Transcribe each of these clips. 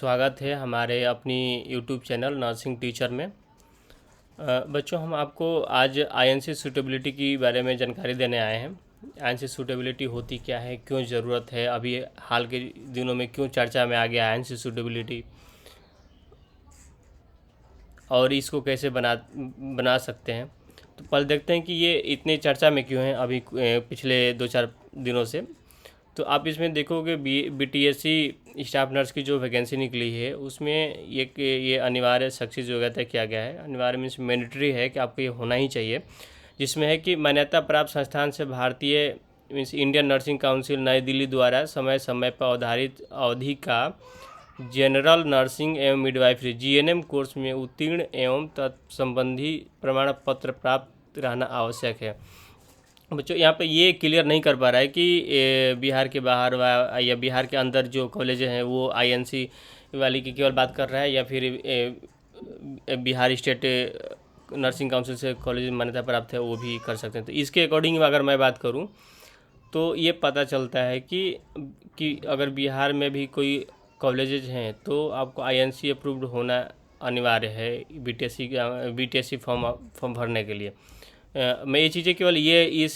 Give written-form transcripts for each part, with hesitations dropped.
स्वागत है हमारे अपनी यूट्यूब चैनल नर्सिंग टीचर में। बच्चों, हम आपको आज आईएनसी सूटेबिलिटी की बारे में जानकारी देने आए हैं। आईएनसी सूटेबिलिटी होती क्या है, क्यों ज़रूरत है, अभी हाल के दिनों में क्यों चर्चा में आ गया आईएनसी सूटेबिलिटी, और इसको कैसे बना सकते हैं। तो पहले देखते हैं कि ये इतनी चर्चा में क्यों है अभी पिछले 2-4 दिनों से। तो आप इसमें देखोगे बीटीएससी स्टाफ नर्स की जो वैकेंसी निकली है उसमें ये अनिवार्य सक्सेस जो तय किया गया है। अनिवार्य मीन्स मैंडेटरी है कि आपको ये होना ही चाहिए, जिसमें है कि मान्यता प्राप्त संस्थान से भारतीय मीन्स इंडियन नर्सिंग काउंसिल नई दिल्ली द्वारा समय समय पर अवधारित अवधि का जनरल नर्सिंग एवं मिडवाइफरी जीएनएम कोर्स में उत्तीर्ण एवं तत्संबंधी प्रमाण पत्र प्राप्त रहना आवश्यक है। बच्चों, यहाँ पे ये क्लियर नहीं कर पा रहा है कि बिहार के बाहर या बिहार के अंदर जो कॉलेज हैं वो आईएनसी वाली की केवल बात कर रहा है, या फिर बिहार स्टेट नर्सिंग काउंसिल से कॉलेज मान्यता प्राप्त है वो भी कर सकते हैं। तो इसके अकॉर्डिंग अगर मैं बात करूँ तो ये पता चलता है कि अगर बिहार में भी कोई कॉलेजेज हैं तो आपको आईएनसी अप्रूव्ड होना अनिवार्य है बीटीएससी फॉर्म भरने के लिए। मैं ये चीज़ें केवल ये इस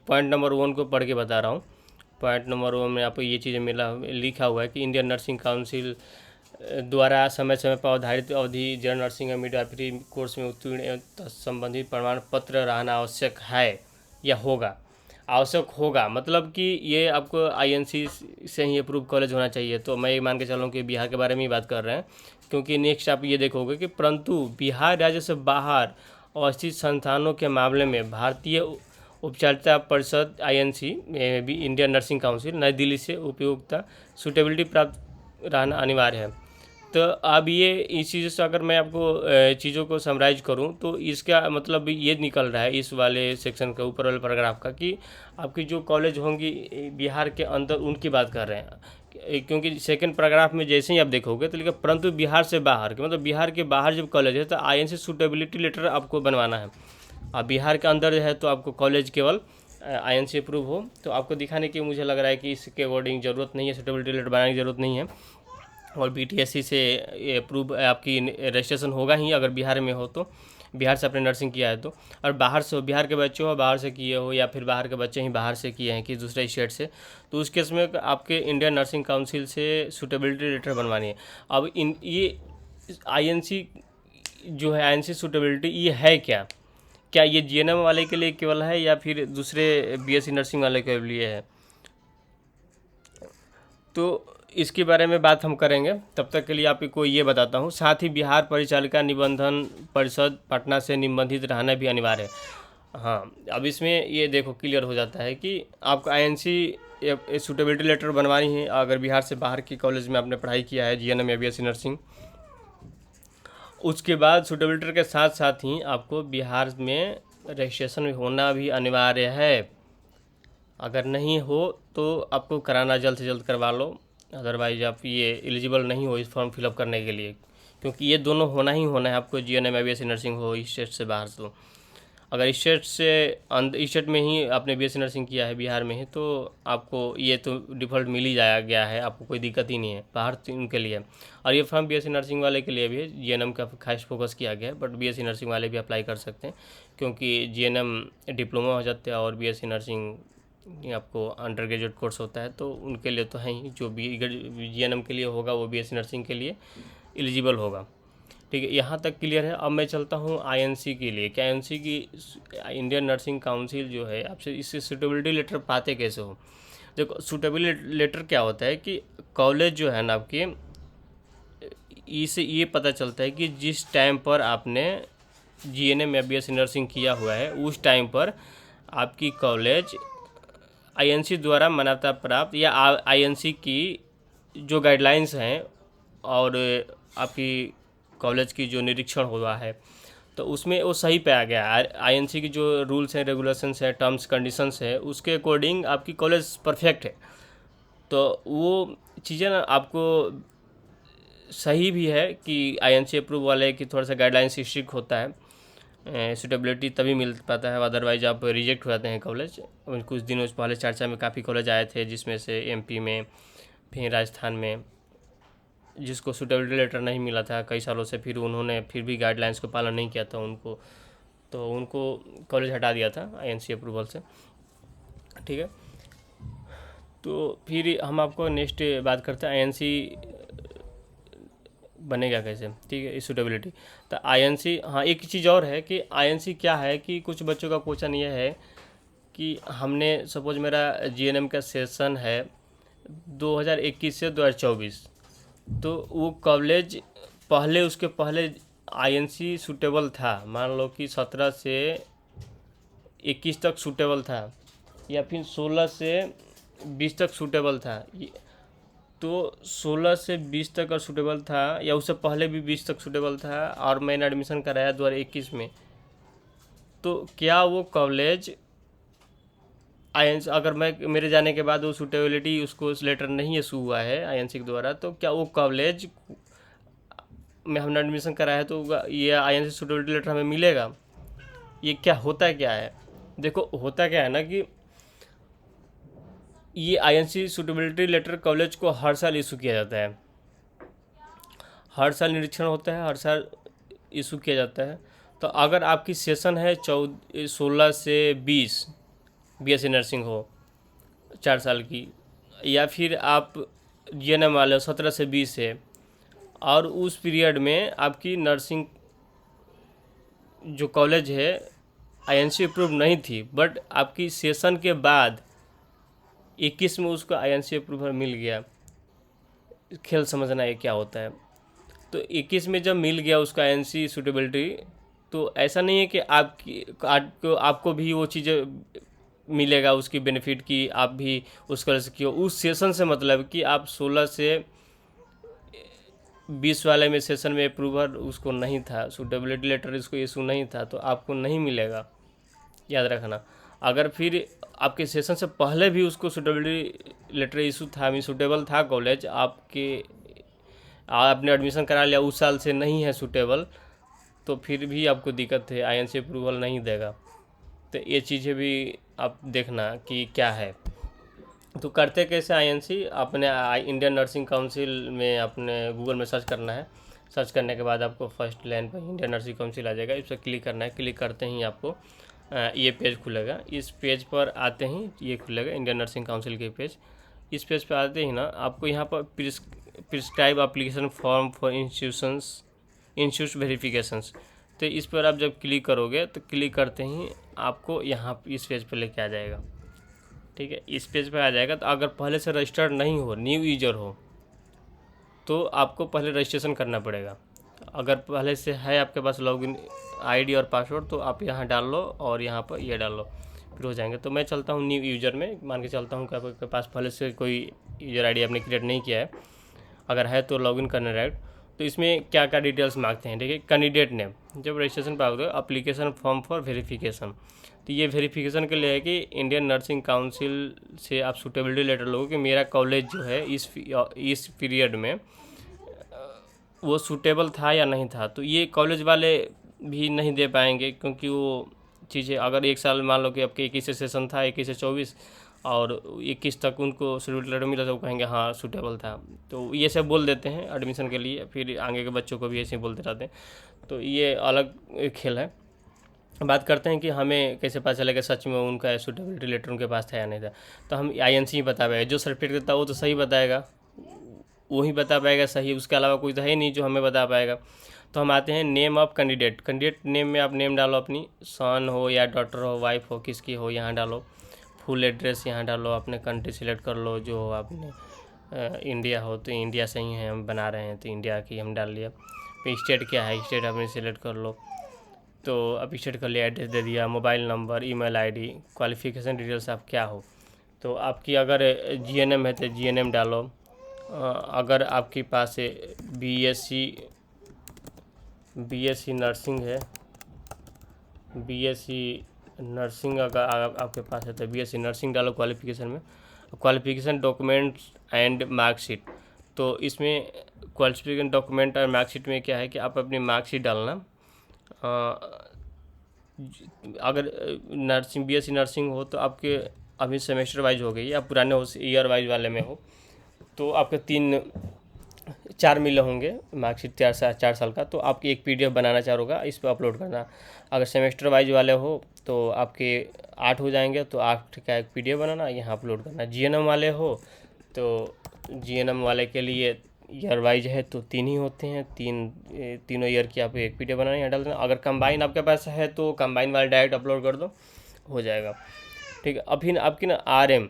पॉइंट नंबर 1 को पढ़ के बता रहा हूँ। पॉइंट नंबर 1 में आपको ये चीज़ें लिखा हुआ है कि इंडियन नर्सिंग काउंसिल द्वारा समय समय पर अवधारित अवधि जनरल नर्सिंग और मिडवाइफरी कोर्स में उत्तीर्ण एवं संबंधित प्रमाण पत्र रहना आवश्यक है या होगा। आवश्यक होगा मतलब कि ये आपको आईएनसी से ही अप्रूव कॉलेज होना चाहिए। तो मैं ये मान के चलूँ कि बिहार के बारे में ही बात कर रहे हैं, क्योंकि नेक्स्ट आप ये देखोगे कि परंतु बिहार राज्य से बाहर अवस्थित संस्थानों के मामले में भारतीय उपचारिता परिषद आईएनसी भी इंडियन नर्सिंग काउंसिल नई दिल्ली से उपयोगिता सूटेबिलिटी प्राप्त रहना अनिवार्य है। तो अब ये इस चीज़ से अगर मैं आपको चीज़ों को समराइज करूं तो इसका मतलब ये निकल रहा है इस वाले सेक्शन के ऊपर वाले पैराग्राफ का कि आपकी जो कॉलेज होंगी बिहार के अंदर उनकी बात कर रहे हैं, क्योंकि सेकंड पैराग्राफ में जैसे ही आप देखोगे तो लिखा परंतु बिहार से बाहर के मतलब बिहार के बाहर जब कॉलेज है तो आईएनसी सूटेबिलिटी लेटर आपको बनवाना है। अब बिहार के अंदर है तो आपको कॉलेज केवल आईएनसी अप्रूव हो। तो आपको दिखाने की मुझे लग रहा है कि इसके अकॉर्डिंग ज़रूरत नहीं है, सूटेबिलिटी लेटर बनाने की ज़रूरत नहीं है, और बीटीएससी से अप्रूव आपकी रजिस्ट्रेशन होगा ही अगर बिहार में हो तो, बिहार से आपने नर्सिंग किया है तो। और बाहर से हो, बिहार के बच्चे हो बाहर से किए हो, या फिर बाहर के बच्चे ही बाहर से किए हैं कि दूसरे स्टेट से, तो उस केस में आपके इंडियन नर्सिंग काउंसिल से सूटेबिलिटी लेटर बनवानी है। अब ये आईएनसी जो है आईएनसी सूटेबिलिटी ये है क्या क्या ये जीएनएम वाले के लिए केवल है या फिर दूसरे बीएससी नर्सिंग वाले के लिए है, तो इसके बारे में बात हम करेंगे। तब तक के लिए आपको ये बताता हूँ, साथ ही बिहार परिचालिका निबंधन परिषद पटना से निबंधित रहना भी अनिवार्य है। हाँ, अब इसमें ये देखो क्लियर हो जाता है कि आपको आईएनसी सूटेबिलिटी लेटर बनवानी है अगर बिहार से बाहर की कॉलेज में आपने पढ़ाई किया है जीएनएम या बीएससी नर्सिंग। उसके बाद सूटेबिलिटी के साथ साथ ही आपको बिहार में रजिस्ट्रेशन होना भी अनिवार्य है। अगर नहीं हो तो आपको कराना जल्द से जल्द करवा लो, अदरवाइज आप ये एलिजिबल नहीं हो इस फॉर्म फिलअप करने के लिए, क्योंकि ये दोनों होना ही होना है आपको, जीएनएम बीएससी नर्सिंग हो स्टेट से बाहर से। अगर स्टेट से स्टेट में ही आपने बीएससी नर्सिंग किया है बिहार में ही तो आपको ये तो डिफ़ॉल्ट मिल ही जाया गया है, आपको कोई दिक्कत ही नहीं है बाहर उनके लिए। और ये फॉर्म बीएससी नर्सिंग वाले के लिए भी है, जीएनएम का खास फोकस किया गया है, बट बीएससी नर्सिंग वाले भी अप्लाई कर सकते हैं, क्योंकि जीएनएम डिप्लोमा हो जाते हैं और बीएससी नर्सिंग आपको अंडर ग्रेजुएट कोर्स होता है, तो उनके लिए तो है ही। जो भी जीएनएम के लिए होगा वो बीएससी नर्सिंग के लिए एलिजिबल होगा। ठीक है, यहाँ तक क्लियर है। अब मैं चलता हूँ आईएनसी के लिए। क्या आईएनसी की इंडियन नर्सिंग काउंसिल जो है आपसे इससे सूटेबिलिटी लेटर पाते कैसे हो। देखो, सूटेबिलिटी लेटर क्या होता है कि कॉलेज जो है ना आपके, इससे ये पता चलता है कि जिस टाइम पर आपने जीएनएम या बीएससी नर्सिंग किया हुआ है उस टाइम पर आपकी कॉलेज आईएनसी द्वारा मान्यता प्राप्त या आईएनसी की जो गाइडलाइंस हैं और आपकी कॉलेज की जो निरीक्षण हुआ है तो उसमें वो सही पे आ गया। आईएनसी की जो रूल्स हैं रेगुलेशंस हैं टर्म्स कंडीशंस है उसके अकॉर्डिंग आपकी कॉलेज परफेक्ट है, तो वो चीज़ें ना आपको सही भी है कि आईएनसी अप्रूव वाले की थोड़ा सा गाइडलाइंस स्ट्रिक्ट होता है, सूटेबिलिटी तभी मिल पाता है, अदरवाइज आप रिजेक्ट हो जाते हैं कॉलेज। कुछ दिनों पहले चर्चा में काफ़ी कॉलेज आए थे जिसमें से एमपी में, फिर राजस्थान में, जिसको सूटेबिलिटी लेटर नहीं मिला था कई सालों से, फिर उन्होंने फिर भी गाइडलाइंस को पालन नहीं किया था उनको कॉलेज हटा दिया था आईएनसी अप्रूवल से। ठीक है, तो फिर हम आपको नेक्स्ट बात करते हैं आईएनसी बनेगा कैसे। ठीक है, सूटेबिलिटी। तो आईएनसी, हाँ एक चीज़ और है कि आईएनसी क्या है कि कुछ बच्चों का क्वेश्चन ये है कि हमने सपोज मेरा जीएनएम का सेशन है 2021 से 2024, तो वो कॉलेज पहले उसके पहले आईएनसी सूटेबल था, मान लो कि 17 से 21 तक सूटेबल था या फिर 16 से 20 तक सूटेबल था, तो 16 से 20 तक अगर सूटेबल था या उससे पहले भी 20 तक सूटेबल था और मैंने एडमिशन कराया 2021 में, तो क्या वो कॉलेज आईएनसी, अगर मैं मेरे जाने के बाद वो सूटेबिलिटी उसको लेटर नहीं इशू हुआ है आईएनसी के द्वारा, तो क्या वो कॉलेज में हमने एडमिशन कराया है तो ये आईएनसी सूटेबिलिटी लेटर हमें मिलेगा? ये क्या होता है, क्या है? देखो होता क्या है ना कि ये आईएनसी सूटेबिलिटी लेटर कॉलेज को हर साल इशू किया जाता है, हर साल निरीक्षण होता है, हर साल इशू किया जाता है। तो अगर आपकी सेशन है 16 से 20 बीएससी नर्सिंग हो 4 साल की, या फिर आप जीएनएम वाले 17 से 20 है और उस पीरियड में आपकी नर्सिंग जो कॉलेज है आईएनसी अप्रूव नहीं थी, बट आपकी सेशन के बाद 21 में उसको आईएनसी अप्रूवल मिल गया, खेल समझना है क्या होता है। तो 21 में जब मिल गया उसका आईएनसी सूटेबिलिटी, तो ऐसा नहीं है कि आपको भी वो चीज़ें मिलेगा उसकी बेनिफिट की आप भी उस कॉलेज से किए उस सेशन से, मतलब कि आप 16 से 20 वाले में सेशन में अप्रूवल उसको नहीं था, सूटेबिलिटी लेटर इसको इशू नहीं था, तो आपको नहीं मिलेगा, याद रखना। अगर फिर आपके सेशन से पहले भी उसको सूटेबिलिटी लेटर इशू था, मीन सूटेबल था कॉलेज, आपने एडमिशन करा लिया उस साल से नहीं है सूटेबल, तो फिर भी आपको दिक्कत है, आईएनसी अप्रूवल नहीं देगा। तो ये चीज़ें भी आप देखना कि क्या है। तो करते कैसे आईएनसी, अपने इंडियन नर्सिंग काउंसिल में अपने गूगल में सर्च करना है, सर्च करने के बाद आपको फर्स्ट लाइन पर इंडियन नर्सिंग काउंसिल आ जाएगा, इस पर क्लिक करना है। क्लिक करते ही आपको ये पेज खुलेगा, इस पेज पर आते ही ये खुलेगा इंडियन नर्सिंग काउंसिल के पेज। इस पेज पर आते ही ना आपको यहाँ पर prescribe application form for institute verifications, तो इस पर आप जब क्लिक करोगे तो क्लिक करते ही आपको यहाँ इस पेज पर लेके आ जाएगा। ठीक है, इस पेज पर आ जाएगा। तो अगर पहले से रजिस्टर्ड नहीं हो, न्यू यूजर हो, तो आपको पहले रजिस्ट्रेशन करना पड़ेगा। अगर पहले से है आपके पास लॉगिन आईडी और पासवर्ड, तो आप यहाँ डाल लो और यहाँ पर ये डाल लो, फिर हो जाएंगे। तो मैं चलता हूँ न्यू यूजर में, मान के चलता हूँ कि आपके पास पहले से कोई यूजर आईडी आपने क्रिएट नहीं किया है, अगर है तो लॉगिन करना राइट। तो इसमें क्या क्या डिटेल्स मांगते हैं, देखिए कैंडिडेट नेम, जब रजिस्ट्रेशन पर आओगे एप्लीकेशन फॉर्म फॉर वेरिफिकेशन, तो ये वेरिफिकेशन के लिए है कि इंडियन नर्सिंग काउंसिल से आप सूटेबिलिटी लेटर लोगे कि मेरा कॉलेज जो है इस पीरियड में वो सूटेबल था या नहीं था। तो ये कॉलेज वाले भी नहीं दे पाएंगे, क्योंकि वो चीज़ें अगर एक साल मान लो कि आपके 21 से सेशन था, 21 से 24 और 21 तक उनको सूटेबिलिटी लेटर मिला, तो वो कहेंगे हाँ सूटेबल था। तो ये सब बोल देते हैं एडमिशन के लिए, फिर आगे के बच्चों को भी ऐसे ही बोलते रहते हैं। तो ये अलग खेल है। बात करते हैं कि हमें कैसे पता चलेगा सच में उनका सूटेबिलिटी लेटर उनके पास था या नहीं था। तो हम आईएनसी ही बता पाएगा, जो सर्टिफिकेट देता है वो तो सही बताएगा, वही बता पाएगा सही, उसके अलावा कोई तो है नहीं जो हमें बता पाएगा। तो हम आते हैं name of candidate. Candidate name में आप नेम डालो, अपनी सन हो या डॉटर हो, वाइफ हो, किसकी हो यहाँ डालो, फुल एड्रेस यहाँ डालो, अपने कंट्री सिलेक्ट कर लो, जो हो आपने इंडिया हो तो इंडिया से ही है, हम बना रहे हैं तो इंडिया की हम डाल लिया। फिर स्टेट क्या है, स्टेट आपने सिलेक्ट कर लो, तो अब स्टेट कर लिया, एड्रेस दे दिया, mobile number, email ID, qualification details आप क्या हो, तो आपकी अगर जीएनएम है तो जीएनएम डालो। अगर आपके पास बीएससी नर्सिंग है, बीएससी नर्सिंग अगर आपके पास है तो बीएससी नर्सिंग डालो क्वालिफिकेशन में। क्वालिफिकेशन डॉक्यूमेंट्स एंड मार्कशीट, तो इसमें क्वालिफिकेशन डॉक्यूमेंट और मार्कशीट में क्या है कि आप अपनी मार्कशीट डालना। अगर नर्सिंग बीएससी नर्सिंग हो तो आपके अभी सेमेस्टर वाइज हो गई, या पुराने हो ईयर वाइज वाले में हो तो आपके 3 4 मिले होंगे मार्कशीट 4 साल का, तो आपकी एक PDF बनाना 4 होगा, इस पर अपलोड करना। अगर सेमेस्टर वाइज वाले हो तो आपके 8 हो जाएंगे, तो 8 का एक PDF बनाना, यहाँ अपलोड करना। GNM वाले हो तो GNM वाले के लिए ईयर वाइज है तो 3 ही होते हैं, तीनों ईयर की आप एक PDF बनाना, यहाँ डाल देना। अगर कंबाइन आपके पास है तो कंबाइन वाले डायरेक्ट अपलोड कर दो, हो जाएगा। ठीक है। अभी आपकी ना RM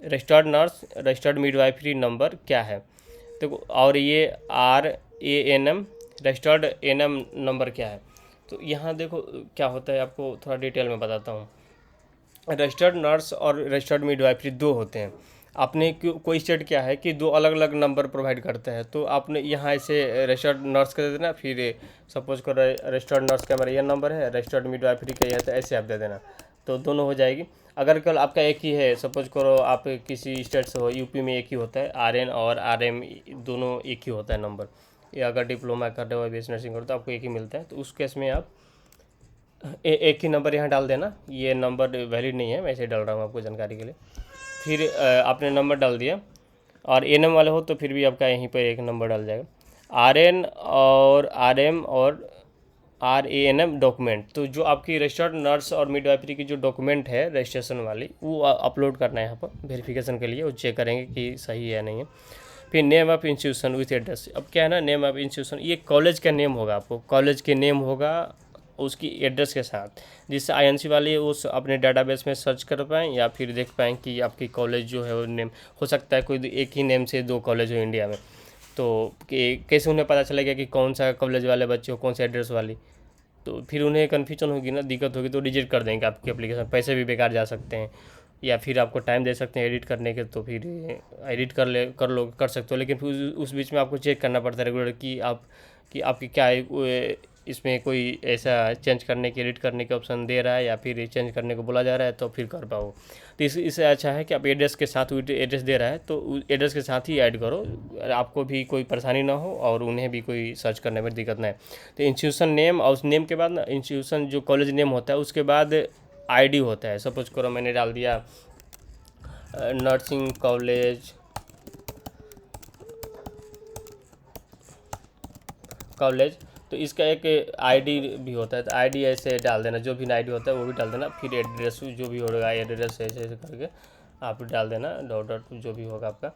registered nurse registered midwifery number क्या है, देखो, और ये RANM रजिस्टर्ड NM नंबर क्या है। तो यहाँ देखो क्या होता है, आपको थोड़ा डिटेल में बताता हूँ। रजिस्टर्ड नर्स और रजिस्टर्ड मिडवाइफरी 2 होते हैं। आपने कोई स्टेट क्या है कि 2 अलग अलग नंबर प्रोवाइड करते हैं, तो आपने यहाँ ऐसे रजिस्टर्ड नर्स का दे देना, फिर सपोज करो रजिस्टर्ड नर्स का मेरा ये नंबर है, रजिस्टर्ड मिडवाइफरी का ये है, तो ऐसे आप दे देना, तो दोनों हो जाएगी। अगर केवल आपका एक ही है, सपोज करो आप किसी स्टेट से हो, यूपी में एक ही होता है, RN और RM दोनों एक ही होता है नंबर, या अगर डिप्लोमा कर रहे हो, BS नर्सिंग करो तो आपको एक ही मिलता है, तो उस केस में आप एक ही नंबर यहाँ डाल देना। ये नंबर वैलिड नहीं है, मैं ऐसे डाल रहा हूँ आपको जानकारी के लिए। फिर आपने नंबर डाल दिया, और NM वाले हो तो फिर भी आपका यहीं पर एक नंबर डाल जाएगा। RN और RM और RANM डॉक्यूमेंट, तो जो आपकी रजिस्टर्ड नर्स और मिडवाइफरी की जो डॉक्यूमेंट है रजिस्ट्रेशन वाली, वो अपलोड करना है यहाँ पर वेरिफिकेशन के लिए, वो चेक करेंगे कि सही है नहीं है। फिर name of institution with address, अब क्या है ना, नेम ऑफ इंस्टीट्यूशन ये कॉलेज का नेम होगा, आपको कॉलेज के नेम होगा उसकी एड्रेस के साथ, जिससे INC वाले उस अपने डाटाबेस में सर्च कर पाएँ या फिर देख पाएँ कि आपकी कॉलेज जो है वो नेम, हो सकता है कोई एक ही नेम से 2 कॉलेज हो इंडिया में, तो कैसे उन्हें पता चलेगा कि कौन सा कॉलेज वाले बच्चे हो, कौन सा एड्रेस वाली, तो फिर उन्हें कन्फ्यूजन होगी ना, दिक्कत होगी, तो रिजेक्ट कर देंगे आपकी एप्लीकेशन, पैसे भी बेकार जा सकते हैं, या फिर आपको टाइम दे सकते हैं एडिट करने के, तो फिर एडिट कर सकते हो, लेकिन फिर उस बीच में आपको चेक करना पड़ता है रेगुलर कि आपकी क्या है, इसमें कोई ऐसा चेंज करने की एडिट करने के ऑप्शन दे रहा है या फिर चेंज करने को बोला जा रहा है, तो फिर कर पाओ। तो इससे अच्छा है कि आप एड्रेस के साथ, एड्रेस दे रहा है तो एड्रेस के साथ ही ऐड करो, आपको भी कोई परेशानी ना हो और उन्हें भी कोई सर्च करने में दिक्कत ना है। तो इंस्टीट्यूशन नेम, और उस नेम के बाद ना इंस्टीट्यूशन जो कॉलेज नेम होता है उसके बाद ID होता है। सपोज करो मैंने डाल दिया नर्सिंग कॉलेज, तो इसका एक ID भी होता है, तो ID ऐसे डाल देना, जो भी ID होता है वो भी डाल देना, फिर एड्रेस जो भी होगा, एड्रेस ऐसे ऐसे करके आप डाल देना, डॉट डॉट जो भी होगा आपका,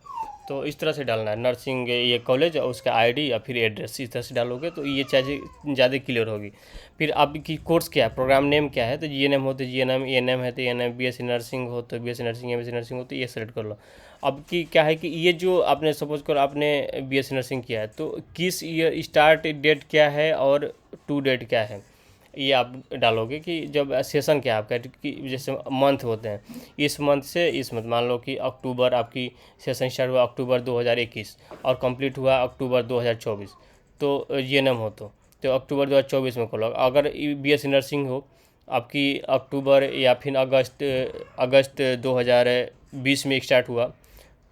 तो इस तरह से डालना है नर्सिंग ये कॉलेज और उसका ID या फिर एड्रेस, इस तरह से डालोगे तो ये चीज़ें ज़्यादा क्लियर होगी। फिर आपकी कोर्स क्या है, प्रोग्राम नेम क्या है, तो GNM हो तो GNM, ANM है तो ANM, BSc नर्सिंग हो तो BSc नर्सिंग, MSc नर्सिंग हो तो ये सेलेक्ट कर लो। अब की क्या है कि ये जो आपने सपोज करो आपने BSc नर्सिंग किया है, तो किस ईयर स्टार्ट डेट क्या है और टू डेट क्या है, ये आप डालोगे कि जब सेशन क्या है आपका, कि जैसे मंथ होते हैं, इस मंथ से इस मंथ, मान लो कि अक्टूबर आपकी सेशन स्टार्ट हुआ अक्टूबर 2021 और कंप्लीट हुआ अक्टूबर 2024, तो GNM हो तो अक्टूबर 2024 में खोलो। अगर BSc नर्सिंग हो आपकी अक्टूबर या फिर अगस्त 2020 में स्टार्ट हुआ,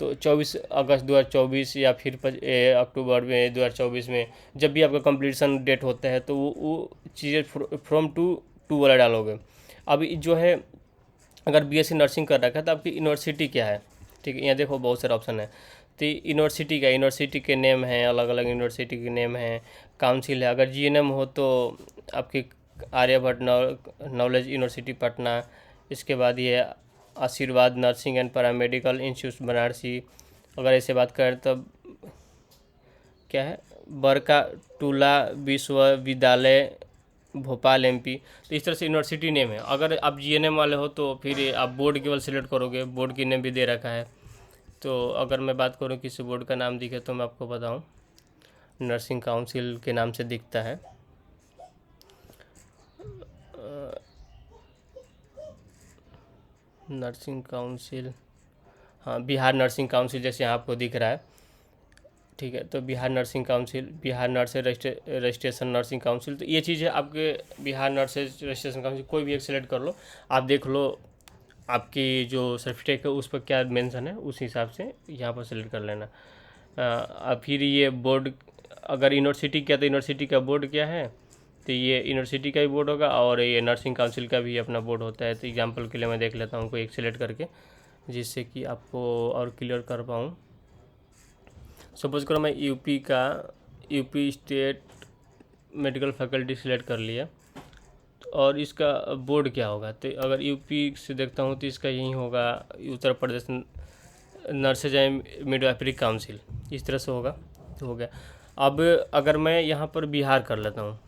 तो 24 अगस्त 2024 या फिर अक्टूबर में 2024 में, जब भी आपका कंप्लीशन डेट होता है तो वो चीज़ें फ्रॉम टू वाला डालोगे। अब जो है अगर BSc नर्सिंग कर रखा है तो आपकी यूनिवर्सिटी क्या है, ठीक है, यहाँ देखो बहुत सारे ऑप्शन है, तो यूनिवर्सिटी के नेम हैं, अलग अलग यूनिवर्सिटी के नेम हैं, काउंसिल है। अगर GNM हो तो आपकी आर्यभट्ट नॉलेज यूनिवर्सिटी पटना, इसके बाद ये आशीर्वाद nursing and paramedical institute Banarasi. अगर ऐसे बात करें तब क्या है, बरका टूला विश्वविद्यालय भोपाल MP, तो इस तरह से यूनिवर्सिटी नेम है। अगर आप GNM वाले हो तो फिर आप बोर्ड केवल सिलेक्ट करोगे, बोर्ड की नेम भी दे रखा है। तो अगर मैं बात करूं किसी बोर्ड का नाम दिखे तो मैं आपको बताऊं, नर्सिंग काउंसिल के नाम से दिखता है, नर्सिंग काउंसिल, हाँ बिहार नर्सिंग काउंसिल जैसे यहाँ आपको दिख रहा है, ठीक है, तो Bihar nursing council, Bihar nurse registration nursing council, तो ये चीज़ है आपके बिहार नर्स रजिस्ट्रेशन काउंसिल, कोई भी एक सेलेक्ट कर लो, आप देख लो आपकी जो सर्टिफिकेट है उस पर क्या मेंशन है, उस हिसाब से यहाँ पर सेलेक्ट कर लेना। फिर ये बोर्ड, अगर यूनिवर्सिटी क्या तो यूनिवर्सिटी का बोर्ड क्या है, तो ये यूनिवर्सिटी का भी बोर्ड होगा और ये नर्सिंग काउंसिल का भी अपना बोर्ड होता है। तो एग्जांपल के लिए मैं देख लेता हूँ कोई एक सिलेक्ट करके, जिससे कि आपको और क्लियर कर पाऊँ। सपोज़ करो मैं UP state medical faculty select कर लिया, और इसका बोर्ड क्या होगा, तो अगर यूपी से देखता हूँ तो इसका यही होगा, Uttar Pradesh nurses and midwifery council, इस तरह से होगा। तो हो गया। अब अगर मैं यहाँ पर बिहार कर लेता हूँ,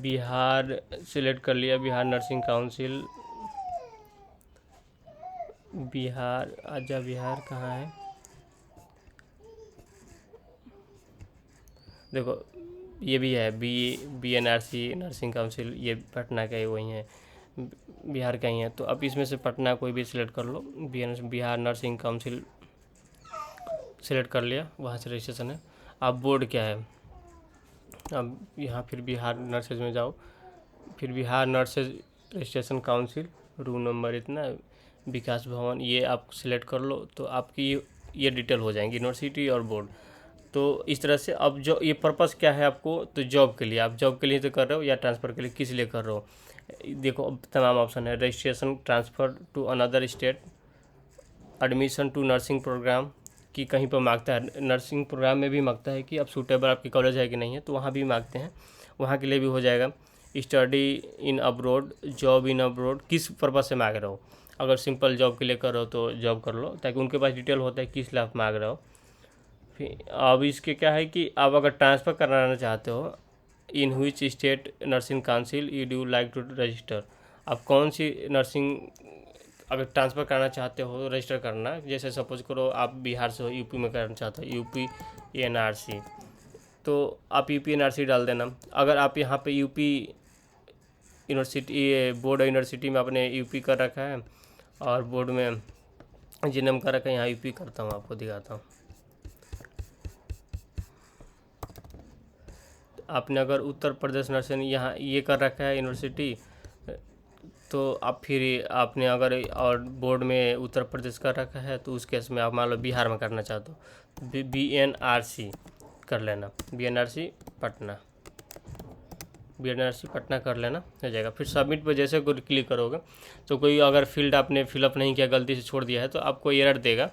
बिहार सिलेक्ट कर लिया, बिहार नर्सिंग काउंसिल, बिहार, आजा बिहार कहाँ है, देखो ये भी है, BNRC नर्सिंग काउंसिल, ये पटना का ही वही है, बिहार का ही है। तो अब इसमें से पटना कोई भी सिलेक्ट कर लो, बिहार नर्सिंग काउंसिल सिलेक्ट कर लिया, वहाँ से रजिस्ट्रेशन है। अब बोर्ड क्या है, अब यहाँ फिर बिहार नर्सेज में जाओ, फिर Bihar nurses registration council, room number इतना, विकास भवन, ये आप सिलेक्ट कर लो। तो आपकी ये डिटेल हो जाएंगी, यूनिवर्सिटी और बोर्ड। तो इस तरह से अब जो ये पर्पस क्या है आपको, तो जॉब के लिए, आप जॉब के लिए तो कर रहे हो या ट्रांसफ़र के लिए, किस लिए कर रहे हो, देखो अब तमाम ऑप्शन है, registration, transfer to another state, admission to nursing program, कि कहीं पर मांगता है, नर्सिंग प्रोग्राम में भी मांगता है कि अब सूटेबल आपकी कॉलेज है कि नहीं है, तो वहाँ भी मांगते हैं, वहाँ के लिए भी हो जाएगा। Study in abroad, job in abroad, किस पर्पज़ से मांग रहे हो, अगर सिंपल जॉब के लिए कर रहे हो तो जॉब कर लो, ताकि उनके पास डिटेल होता है किस लिए आप मांग रहे हो। फिर अब इसके क्या है कि आप अगर ट्रांसफ़र कराना चाहते हो, in which state nursing council you do like to register, आप कौन सी नर्सिंग अगर ट्रांसफ़र करना चाहते हो रजिस्टर करना, जैसे सपोज करो आप बिहार से हो, यूपी में करना चाहते हो, यूपी NRC, तो आप यूपी NRC डाल देना। अगर आप यहाँ पे यूपी यूनिवर्सिटी, बोर्ड यूनिवर्सिटी में आपने यूपी कर रखा है, और बोर्ड में जिनम कर रखा है, यहाँ यूपी करता हूँ, आपको दिखाता हूँ। आपने अगर उत्तर प्रदेश नर्सिंग यहाँ ये कर रखा है यूनिवर्सिटी, तो आप फिर आपने अगर और बोर्ड में उत्तर प्रदेश का रखा है, तो उस केस में आप मान लो बिहार में करना चाहते हो, BNRC कर लेना, BNRC पटना कर लेना, हो जाएगा। फिर सबमिट पर जैसे कोई क्लिक करोगे, तो कोई अगर फील्ड आपने फिलअप नहीं किया, गलती से छोड़ दिया है, तो आपको एरर देगा।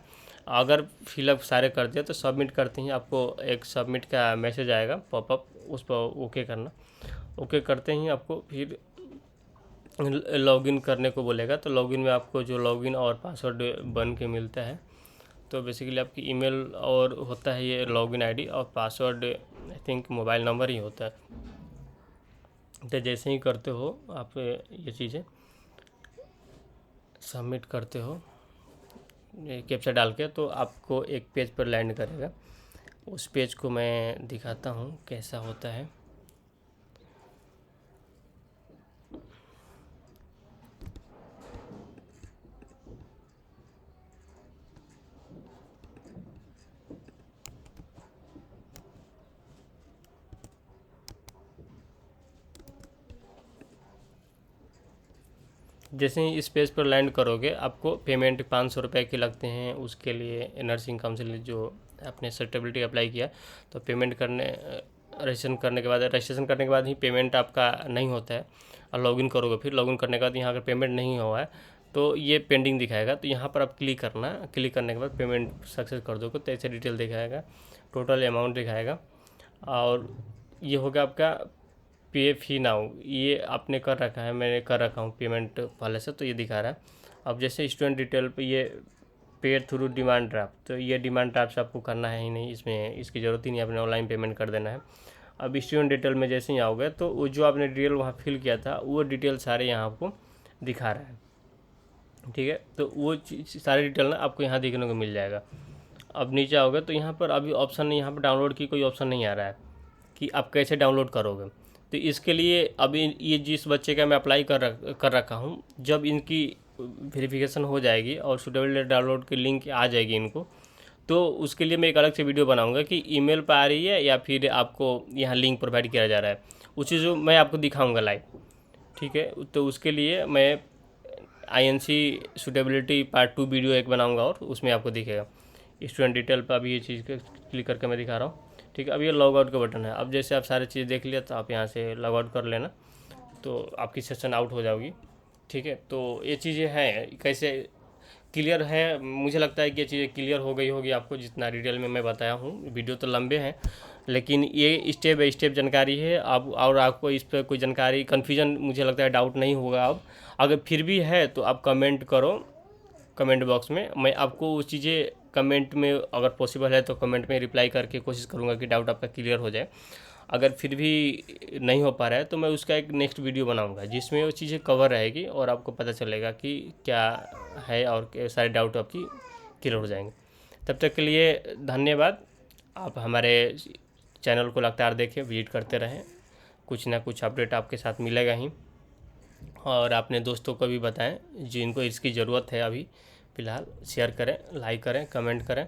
अगर फिलअप सारे कर दिया तो सबमिट करते ही आपको एक सबमिट का मैसेज आएगा पॉपअप, उस पर ओके करना। ओके करते ही आपको फिर लॉगिन करने को बोलेगा, तो लॉगिन में आपको जो लॉगिन और पासवर्ड बन के मिलता है, तो बेसिकली आपकी ईमेल और होता है ये लॉगिन आईडी, और password I think mobile number ही होता है। तो जैसे ही करते हो आप ये चीज़ें सबमिट करते हो कैप्चा डाल के, तो आपको एक पेज पर लैंड करेगा। उस पेज को मैं दिखाता हूँ कैसा होता है। जैसे ही इस पेज पर लैंड करोगे, आपको पेमेंट 500 रुपये के लगते हैं, उसके लिए नर्सिंग काउंसिल जो आपने सर्टिफिकेट अप्लाई किया, तो पेमेंट करने रजिस्ट्रेशन करने के बाद ही पेमेंट आपका नहीं होता है, और लॉगिन करोगे, फिर लॉगिन करने के बाद यहाँ अगर पेमेंट नहीं हुआ है तो ये पेंडिंग दिखाएगा, तो यहाँ पर आप क्लिक करना, क्लिक करने के बाद पेमेंट सक्सेस कर दोगे तो ऐसे डिटेल दिखाएगा, टोटल अमाउंट दिखाएगा। और ये होगा आपका पे फी नाउ, ये आपने कर रखा है, मैंने कर रखा हूँ पेमेंट पहले से, तो ये दिखा रहा है। अब जैसे स्टूडेंट डिटेल पे ये पे थ्रू डिमांड ड्राफ्ट, तो ये डिमांड ड्राफ्ट से आपको करना है ही नहीं, इसमें इसकी ज़रूरत ही नहीं, आपने ऑनलाइन पेमेंट कर देना है। अब स्टूडेंट डिटेल में जैसे ही आओगे, तो वो जो आपने डिटेल वहाँ फिल किया था, वो डिटेल सारे यहाँ आपको दिखा रहा है, ठीक है। तो वो सारी डिटेल ना आपको यहाँ देखने को मिल जाएगा। अब नीचे आओगे तो यहाँ पर अभी ऑप्शन नहीं, यहाँ पर डाउनलोड की कोई ऑप्शन नहीं आ रहा है कि आप कैसे डाउनलोड करोगे। तो इसके लिए अभी ये जिस बच्चे का मैं अप्लाई कर रखा हूँ, जब इनकी वेरिफिकेशन हो जाएगी और सूटेबल डाउनलोड की लिंक आ जाएगी इनको, तो उसके लिए मैं एक अलग से वीडियो बनाऊंगा कि ईमेल पर आ रही है या फिर आपको यहाँ लिंक प्रोवाइड किया जा रहा है, उस चीज़ मैं आपको दिखाऊंगा लाइव, ठीक है। तो उसके लिए मैं INC सूटेबिलिटी पार्ट 2 वीडियो एक बनाऊंगा, और उसमें आपको दिखेगा स्टूडेंट डिटेल पर। अभी ये चीज़ क्लिक करके मैं दिखा रहा हूँ, ठीक है। अब ये लॉग आउट का बटन है। अब जैसे आप सारी चीज़ देख लिया, तो आप यहाँ से लॉग आउट कर लेना, तो आपकी सेशन आउट हो जाओगी, ठीक है। तो ये चीज़ें हैं, कैसे क्लियर है, मुझे लगता है कि ये चीज़ें क्लियर हो गई होगी आपको, जितना डिटेल में मैं बताया हूँ। वीडियो तो लंबे हैं, लेकिन ये स्टेप बाई स्टेप जानकारी है। आप और आपको इस पर कोई जानकारी कन्फ्यूजन मुझे लगता है डाउट नहीं होगा अब। अगर फिर भी है तो आप कमेंट करो कमेंट बॉक्स में, मैं आपको वो चीज़ें कमेंट में अगर पॉसिबल है तो कमेंट में रिप्लाई करके कोशिश करूँगा कि डाउट आपका क्लियर हो जाए। अगर फिर भी नहीं हो पा रहा है तो मैं उसका एक नेक्स्ट वीडियो बनाऊंगा जिसमें वो चीज़ें कवर रहेगी और आपको पता चलेगा कि क्या है और सारे डाउट आपकी क्लियर हो जाएंगे। तब तक के लिए धन्यवाद। आप हमारे चैनल को लगातार देखें, विजिट करते रहें, कुछ ना कुछ अपडेट आपके साथ मिलेगा ही। और अपने दोस्तों को भी बताएं जिनको इसकी ज़रूरत है अभी फ़िलहाल। शेयर करें, लाइक करें, कमेंट करें।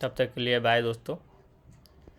तब तक के लिए बाय दोस्तों।